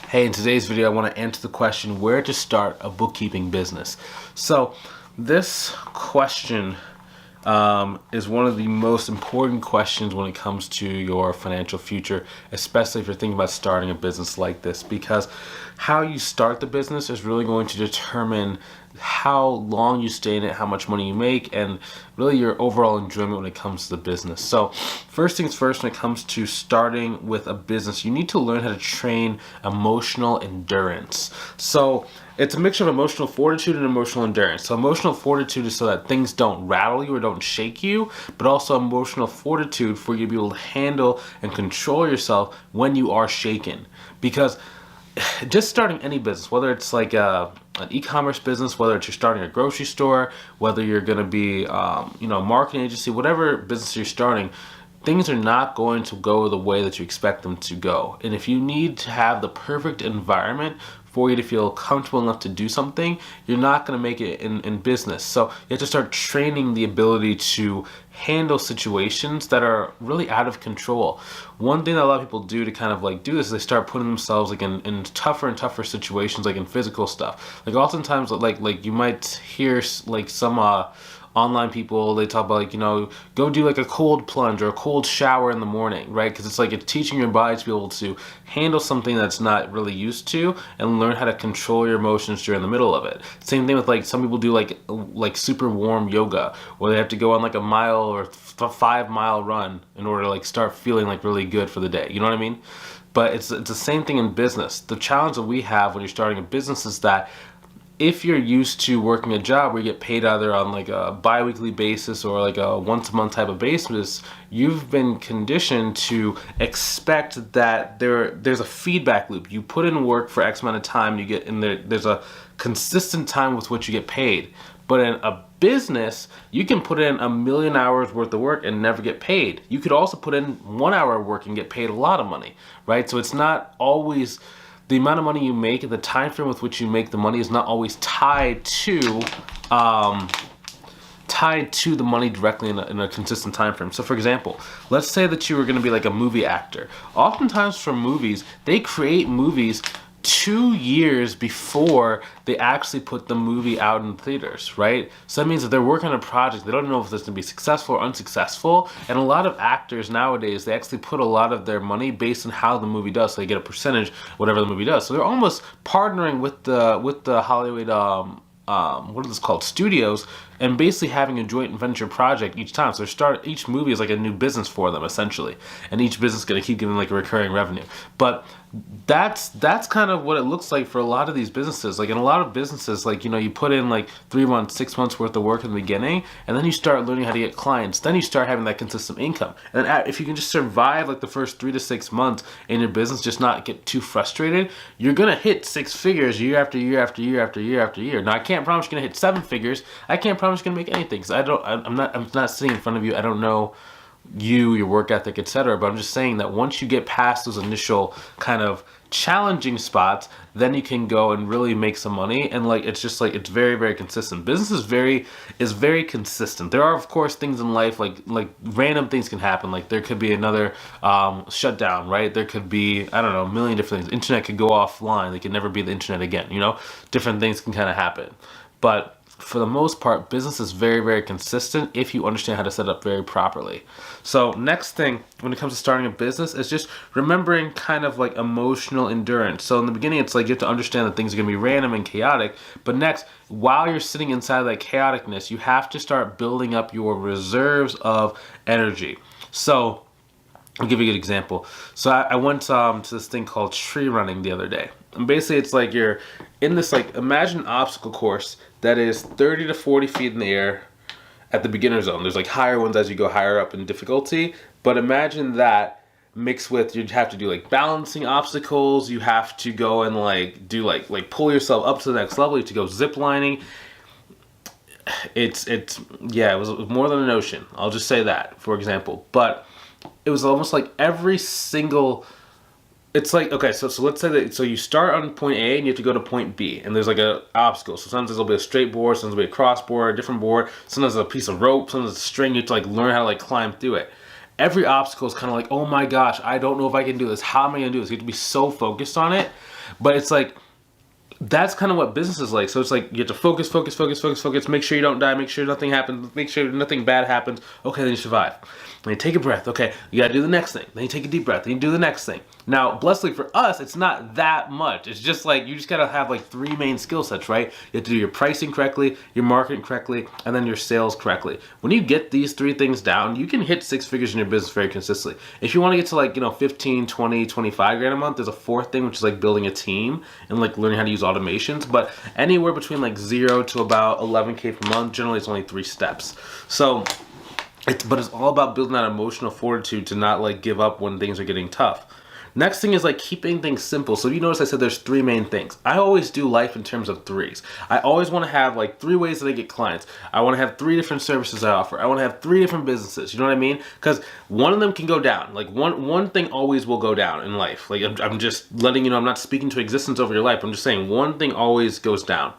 Hey, in today's video, I want to answer the question, where to start a bookkeeping business. So this question is one of the most important questions when it comes to your financial future, especially if you're thinking about starting a business like this, because how you start the business is really going to determine how long you stay in it, how much money you make, and really your overall enjoyment when it comes to the business. So first things first, when it comes to starting with a business, you need to learn how to train emotional endurance. So it's a mixture of emotional fortitude and emotional endurance. So emotional fortitude is so that things don't rattle you or don't shake you, but also emotional fortitude for you to be able to handle and control yourself when you are shaken. Because just starting any business, whether it's like an e-commerce business, whether it's you're starting a grocery store, whether you're going to be, a marketing agency, whatever business you're starting, things are not going to go the way that you expect them to go. And if you need to have the perfect environment for you to feel comfortable enough to do something, you're not going to make it in business. So you have to start training the ability to handle situations that are really out of control. One thing that a lot of people do to kind of like do this is they start putting themselves like in tougher and tougher situations, like in physical stuff. Like oftentimes like you might hear like some online people, they talk about like, go do like a cold plunge or a cold shower in the morning, right? Because it's like it's teaching your body to be able to handle something that's not really used to and learn how to control your emotions during the middle of it. Same thing with like some people do like super warm yoga, where they have to go on like a mile or 5 mile run in order to like start feeling like really good for the day. You know what I mean? But it's the same thing in business. The challenge that we have when you're starting a business is that if you're used to working a job where you get paid either on like a bi-weekly basis or like a once-a-month type of basis, you've been conditioned to expect that there's a feedback loop. You put in work for X amount of time, you get in there's a consistent time with which you get paid. But in a business, you can put in 1,000,000 hours worth of work and never get paid. You could also put in 1 hour of work and get paid a lot of money, right? So it's not always the amount of money you make and the time frame with which you make the money is not always tied to the money directly in a consistent time frame. So for example, let's say that you were going to be like a movie actor. Oftentimes for movies, they create movies 2 years before they actually put the movie out in theaters, right? So that means that they're working on a project. They don't know if it's going to be successful or unsuccessful. And a lot of actors nowadays, they actually put a lot of their money based on how the movie does. So they get a percentage, whatever the movie does. So they're almost partnering with the Hollywood, what is this called, studios, and basically having a joint venture project each time. So each movie is like a new business for them essentially, and each business is going to keep giving like a recurring revenue. But that's kind of what it looks like for a lot of these businesses. Like in a lot of businesses, like you put in like 3 months, 6 months worth of work in the beginning, and then you start learning how to get clients. Then you start having that consistent income. And then if you can just survive like the first 3 to 6 months in your business, just not get too frustrated, you're gonna hit 6 figures year after year after year after year after year. Now I can't promise you're gonna hit 7 figures. I can't promise you're gonna make anything, because I'm not sitting in front of you. I don't know your work ethic, etc. But I'm just saying that once you get past those initial kind of challenging spots, then you can go and really make some money. And like it's very, very consistent. Business is very consistent. There are of course things in life like random things can happen. Like there could be another shutdown, right? There could be, I don't know, a million different things. Internet could go offline. They could never be the internet again. Different things can kind of happen. But for the most part, business is very, very consistent if you understand how to set up very properly. So next thing when it comes to starting a business is just remembering kind of like emotional endurance. So in the beginning, it's like you have to understand that things are going to be random and chaotic. But next, while you're sitting inside of that chaoticness, you have to start building up your reserves of energy. So I'll give you a good example. So I went to this thing called tree running the other day. And basically it's like you're in this, like, imagine an obstacle course that is 30 to 40 feet in the air at the beginner zone. There's like higher ones as you go higher up in difficulty. But imagine that mixed with, you'd have to do like balancing obstacles. You have to go and like do like pull yourself up to the next level. You have to go zip lining. It was more than an ocean. I'll just say that, for example. But it was almost like every single, it's like, okay, so let's say that, so you start on point A and you have to go to point B, and there's like an obstacle. So sometimes there'll be a straight board, sometimes there'll be a cross board, a different board, sometimes there's a piece of rope, sometimes there's a string. You have to like learn how to like climb through it. every obstacle is kind of like, oh my gosh, I don't know if I can do this. How am I going to do this? You have to be so focused on it. But it's like, that's kind of what business is like. So it's like you have to focus, focus, focus, focus, focus. Make sure you don't die. Make sure nothing happens. Make sure nothing bad happens. Okay, then you survive. Then you take a breath. Okay, you gotta do the next thing. Then you take a deep breath. Then you do the next thing. Now, blessedly for us, it's not that much. It's just like you just gotta have like 3 main skill sets, right? You have to do your pricing correctly, your marketing correctly, and then your sales correctly. When you get these 3 things down, you can hit 6 figures in your business very consistently. If you want to get to like 15, 20, 25 grand a month, there's a 4th thing, which is like building a team and like learning how to use automations. But anywhere between like 0 to about 11K per month, generally it's only 3 steps. So but it's all about building that emotional fortitude to not like give up when things are getting tough. Next thing is like keeping things simple. So if you notice I said there's 3 main things. I always do life in terms of 3s. I always want to have like 3 ways that I get clients. I want to have 3 different services I offer. I want to have 3 different businesses. You know what I mean? Because one of them can go down. Like one thing always will go down in life. Like I'm just letting you know, I'm not speaking to existence over your life. I'm just saying one thing always goes down.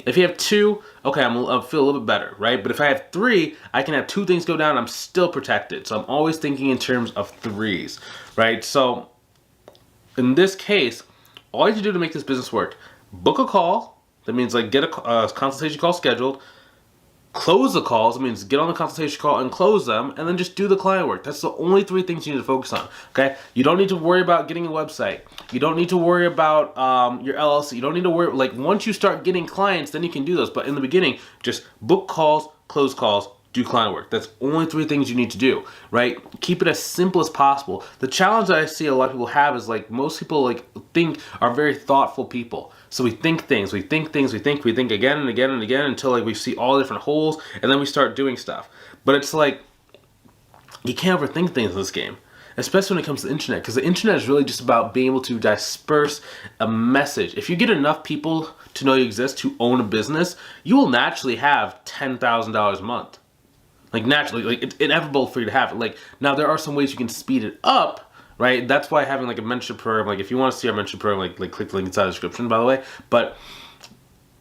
If you have 2, okay, I'll feel a little bit better, right? But if I have 3, I can have 2 things go down, I'm still protected. So I'm always thinking in terms of 3s, right? So in this case, all you have to do to make this business work, book a call. That means like get a consultation call scheduled. Close the calls. That means get on the consultation call and close them, and then just do the client work. That's the only 3 things you need to focus on. Okay, you don't need to worry about getting a website. You don't need to worry about your LLC. You don't need to worry. Like once you start getting clients, then you can do those. But in the beginning, just book calls, close calls, do client work. That's only 3 things you need to do, right? Keep it as simple as possible. The challenge that I see a lot of people have is like most people like are very thoughtful people. So we think things, we think again and again and again until like we see all the different holes, and then we start doing stuff. But it's like you can't overthink things in this game, especially when it comes to the internet, because the internet is really just about being able to disperse a message. If you get enough people to know you exist, to own a business, you will naturally have $10,000 a month. Like naturally, like it's inevitable for you to have it. Like now there are some ways you can speed it up, right? That's why having like a mentorship program, like if you want to see our mentorship program, like click the link inside the description, by the way. But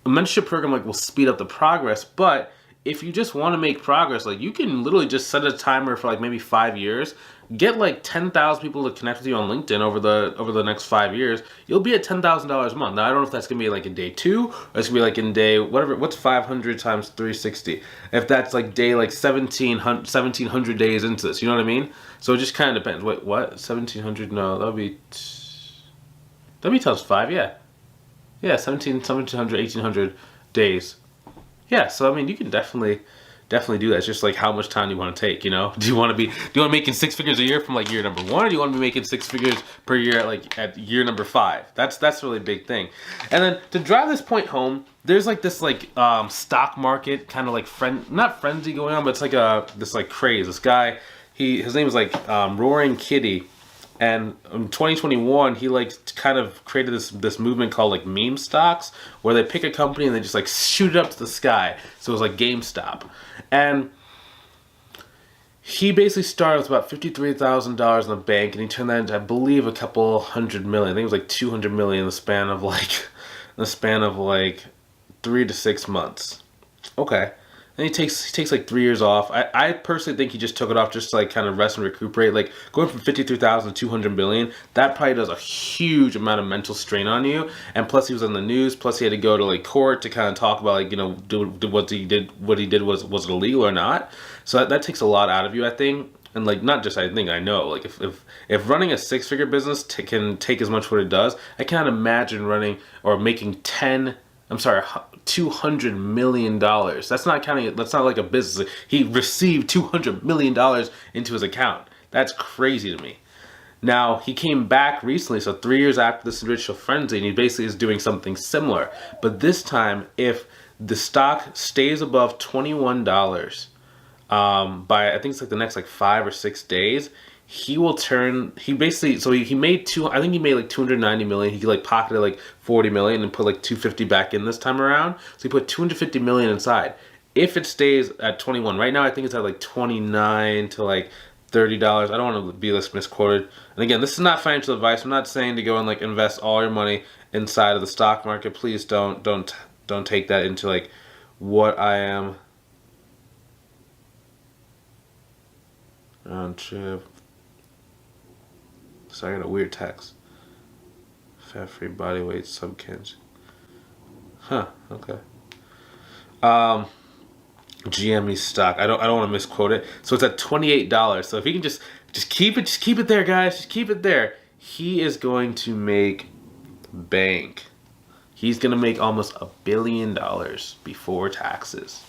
a mentorship program like will speed up the progress. But if you just want to make progress, like you can literally just set a timer for like maybe 5 years, get like 10,000 people to connect with you on LinkedIn over the next 5 years. You'll be at $10,000 a month. Now I don't know if that's gonna be like in day 2 or it's gonna be like in day whatever. What's 500 times 360? If that's like day like 1700 days into this, you know what I mean? So it just kind of depends. Wait, what? 1700? No, that'd be times 5. Yeah, 1700, 1800 days. Yeah, so I mean, you can definitely do that. It's just like how much time do you want to take, you know? Do you want to be making 6 figures a year from like year number 1, or do you want to be making 6 figures per year at year number 5? That's really a big thing. And then to drive this point home, there's like this like stock market kind of like not frenzy going on, but it's like this like craze. This guy, his name is like Roaring Kitty. And in 2021, he like kind of created this movement called like meme stocks, where they pick a company and they just like shoot it up to the sky. So it was like GameStop. And he basically started with about $53,000 in the bank, and he turned that into, I believe, a couple $100 million. I think it was like $200 million in the span of like 3 to 6 months. Okay. Then he takes like 3 years off. I personally think he just took it off just to like kind of rest and recuperate. Like going from 53,000 to 200 million, that probably does a huge amount of mental strain on you. And plus he was on the news. Plus he had to go to like court to kind of talk about like, you know, what he did was it illegal or not. So that takes a lot out of you, I think. And like not just I think, I know, like if running a 6-figure business can take as much what it does, I can't imagine running or making $200 million. That's not like a business. He received $200 million into his account. That's crazy to me. Now, he came back recently, so 3 years after this initial frenzy, and he basically is doing something similar. But this time, if the stock stays above $21 by, I think it's like the next like 5 or 6 days, he made like 290 million. He like pocketed like 40 million and put like 250 back in this time around. So he put 250 million inside. If it stays at 21, right now I think it's at like 29 to like $30. I don't want to be this misquoted. And again, this is not financial advice. I'm not saying to go and like invest all your money inside of the stock market. Please don't take that into like what I am. round trip. So I got a weird text. Fat-free body weight subkinch. Huh. Okay. GME stock. I don't want to misquote it. So it's at $28. So if he can just keep it there, guys. Just keep it there. He is going to make bank. He's going to make almost $1 billion before taxes.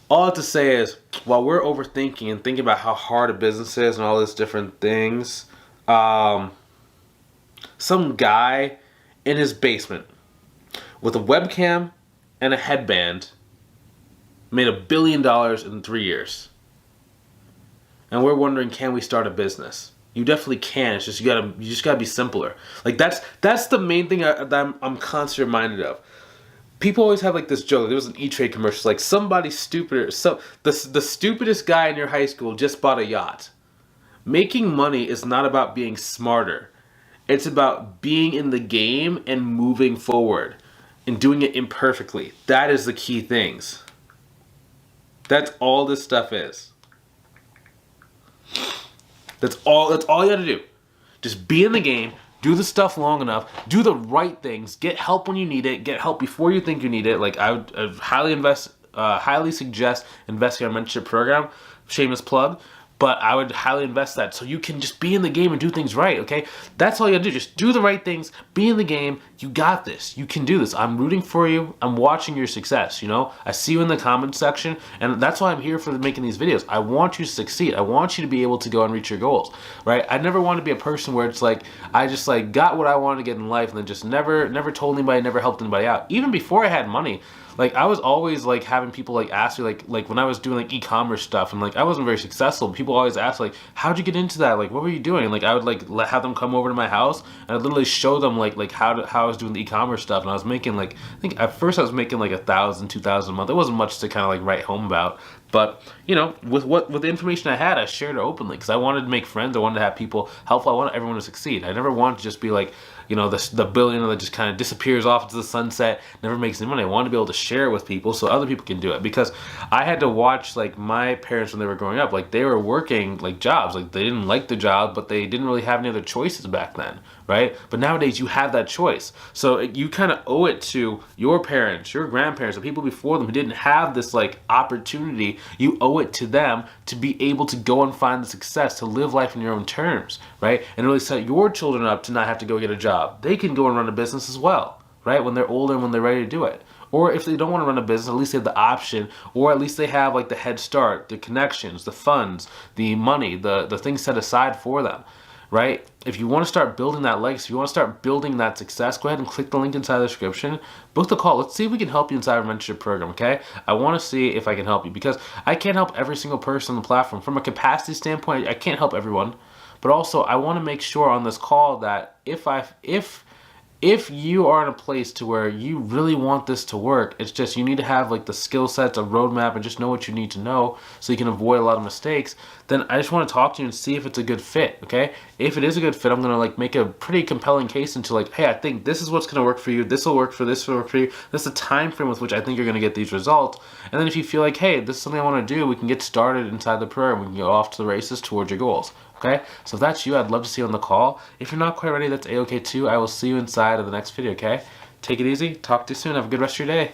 All I have to say is, while we're overthinking and thinking about how hard a business is and all these different things, some guy in his basement with a webcam and a headband made $1 billion in 3 years. And we're wondering, can we start a business? You definitely can. It's just you just gotta be simpler. Like that's the main thing that I'm constantly reminded of. People always have like this joke. There was an E-Trade commercial, like somebody stupider. So the stupidest guy in your high school just bought a yacht. Making money is not about being smarter. It's about being in the game and moving forward and doing it imperfectly. That is the key things. That's all this stuff is. That's all you gotta do. Just be in the game, do the stuff long enough, do the right things, get help when you need it, get help before you think you need it. Like I'd highly suggest investing in a mentorship program. Shameless plug. But I would highly invest that so you can just be in the game and do things right, okay? That's all you gotta do. Just do the right things, be in the game. You got this. You can do this. I'm rooting for you. I'm watching your success, you know? I see you in the comments section, and that's why I'm here for making these videos. I want you to succeed. I want you to be able to go and reach your goals, right? I never want to be a person where it's like, I just like got what I wanted to get in life and then just never told anybody, never helped anybody out. Even before I had money, like I was always like having people like ask me like when I was doing like e-commerce stuff and like I wasn't very successful. People always ask like, how'd you get into that? Like what were you doing? And like I would like have them come over to my house and I'd literally show them like how I was doing the e-commerce stuff, and I was making like, I think at first I was making like $1,000, $2,000 a month. It wasn't much to kind of like write home about, but you know, with the information I had, I shared it openly because I wanted to make friends. I wanted to have people helpful. I wanted everyone to succeed. I never wanted to just be like, you know, the billionaire that just kind of disappears off into the sunset, never makes any money. I wanted to be able to share it with people so other people can do it, because I had to watch like my parents when they were growing up, like they were working like jobs, like they didn't like the job, but they didn't really have any other choices back then, right? But nowadays you have that choice. So you kind of owe it to your parents, your grandparents, the people before them who didn't have this like opportunity. You owe it to them to be able to go and find the success, to live life in your own terms, right? And really set your children up to not have to go get a job. They can go and run a business as well, right? When they're older and when they're ready to do it. Or if they don't want to run a business, at least they have the option, or at least they have like the head start, the connections, the funds, the money, the things set aside for them, right? If you want to start building that legacy, if you want to start building that success, go ahead and click the link inside the description. Book the call. Let's see if we can help you inside our mentorship program, okay? I want to see if I can help you, because I can't help every single person on the platform. From a capacity standpoint, I can't help everyone. But also, I want to make sure on this call that if you are in a place to where you really want this to work, it's just you need to have like the skill sets, a roadmap, and just know what you need to know so you can avoid a lot of mistakes, then I just want to talk to you and see if it's a good fit, okay? If it is a good fit, I'm going to like make a pretty compelling case into like, hey, I think this is what's going to work for you. This will work for this will work for you. This is the time frame with which I think you're going to get these results. And then if you feel like, hey, this is something I want to do, we can get started inside the program. We can go off to the races towards your goals. Okay, so if that's you, I'd love to see you on the call. If you're not quite ready, that's A-okay too. I will see you inside of the next video, okay? Take it easy. Talk to you soon. Have a good rest of your day.